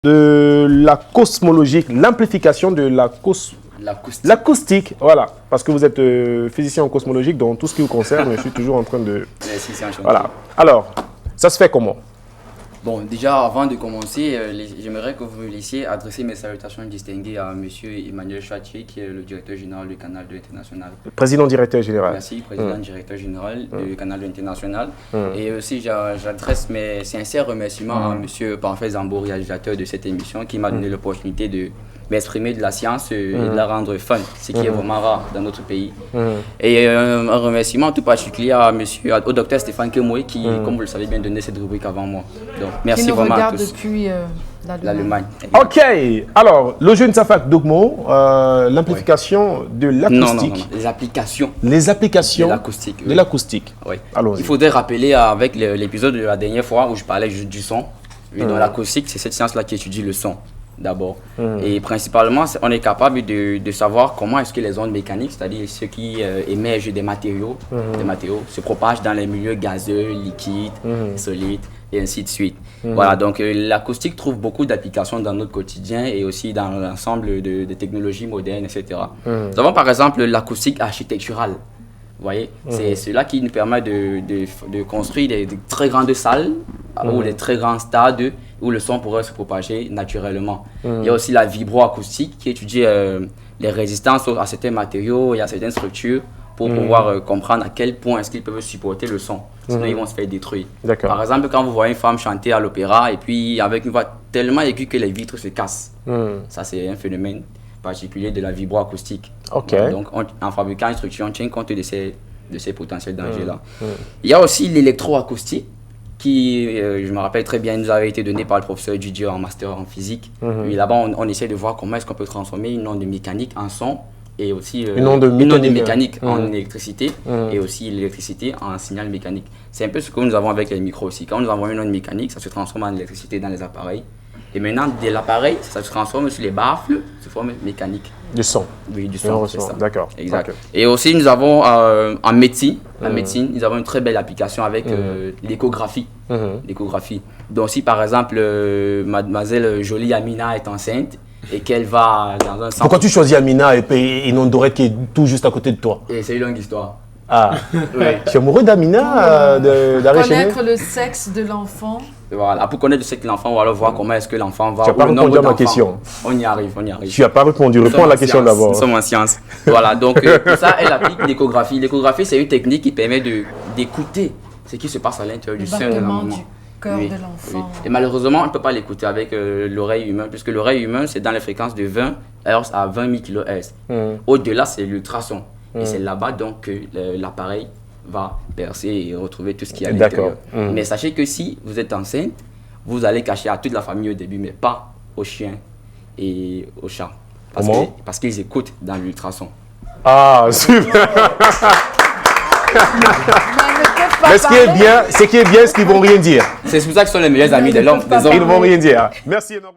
de la cosmologie, l'amplification de l'acoustique, voilà, parce que vous êtes physicien en cosmologique, donc tout ce qui vous concerne, je suis toujours en train de... Merci, c'est enchanté. Voilà. Alors, ça se fait comment? Bon, déjà, avant de commencer, j'aimerais que vous me laissiez adresser mes salutations distinguées à M. Emmanuel Chouatier, qui est le directeur général du Canal 2 International. Président-directeur général. Merci, président-directeur général du Canal 2 International. Et aussi, j'adresse mes sincères remerciements à M. Parfait Zambo, réalisateur de cette émission, qui m'a donné l'opportunité de m'exprimer de la science et de la rendre fun, ce qui est vraiment rare dans notre pays. Et un remerciement tout particulier au docteur Stéphane Kemoé, qui, comme vous le savez, bien donné cette rubrique avant moi. Donc, merci vraiment à tous. Qui nous regarde depuis l'Allemagne. Ok, alors, le jeune Safak Dogmo, l'amplification de l'acoustique. Non, les applications. Les applications de l'acoustique. De l'acoustique. Oui. Il faudrait rappeler avec l'épisode de la dernière fois où je parlais juste du son. Et dans l'acoustique, c'est cette science-là qui étudie le son. D'abord. Et principalement, on est capable de savoir comment est-ce que les ondes mécaniques, c'est-à-dire ceux qui émergent des matériaux, se propagent dans les milieux gazeux, liquides, solides, et ainsi de suite. Voilà, donc l'acoustique trouve beaucoup d'applications dans notre quotidien et aussi dans l'ensemble des technologies modernes, etc. Nous avons par exemple l'acoustique architecturale. Vous voyez, c'est cela qui nous permet de construire des très grandes salles ou des très grands stades où le son pourrait se propager naturellement. Il y a aussi la vibroacoustique qui étudie les résistances à certains matériaux et à certaines structures pour pouvoir comprendre à quel point est-ce qu'ils peuvent supporter le son. Sinon, ils vont se faire détruire. Par exemple, quand vous voyez une femme chanter à l'opéra et puis avec une voix tellement aiguë que les vitres se cassent, ça c'est un phénomène particulier de la vibroacoustique. Donc, en fabriquant une structure, on tient compte de ces potentiels dangers-là. Il y a aussi l'électroacoustique qui, je me rappelle très bien, nous avait été donné par le professeur Didier en master en physique. Et là-bas, on essaie de voir comment est-ce qu'on peut transformer une onde mécanique en son et aussi une onde mécanique en électricité et aussi l'électricité en signal mécanique. C'est un peu ce que nous avons avec les micros aussi. Quand nous envoyons une onde mécanique, ça se transforme en électricité dans les appareils. Et maintenant, de l'appareil, ça se transforme sur les baffles sous forme mécanique. Du son. Oui, du son, c'est ça. D'accord. Exact. Et aussi, nous avons en médecine, nous avons une très belle application avec l'échographie. L'échographie. Donc, si par exemple, mademoiselle Jolie Amina est enceinte et qu'elle va dans un centre... Pourquoi tu choisis Amina et non Dorette qui est tout juste à côté de toi? Et c'est une longue histoire. Ah, oui. Je suis amoureux d'Amina, connaître le sexe de l'enfant. Voilà, pour connaître le sexe de l'enfant, on va voir comment est-ce que l'enfant va. Tu n'as pas répondu à ma question. On y arrive. Tu n'as pas répondu. Réponds à la question d'abord. Nous sommes en science. Voilà, donc pour ça, elle applique l'échographie. L'échographie, c'est une technique qui permet d'écouter ce qui se passe à l'intérieur du sein de la maman. Cœur de l'enfant. Et malheureusement, on ne peut pas l'écouter avec l'oreille humaine, puisque l'oreille humaine, c'est dans les fréquences de 20 Hz à 20 000 kHz. Au-delà, c'est l'ultrason. Et c'est là-bas donc que l'appareil va percer et retrouver tout ce qu'il y a à l'intérieur. Mais sachez que si vous êtes enceinte, vous allez cacher à toute la famille au début, mais pas aux chiens et aux chats. Parce qu'ils écoutent dans l'ultrason. Ah, super. Mais ce qui est bien, ce qu'ils ne vont rien dire. C'est pour ça qu'ils sont les meilleurs amis de l'homme. Ils ne vont rien dire. Merci énormément.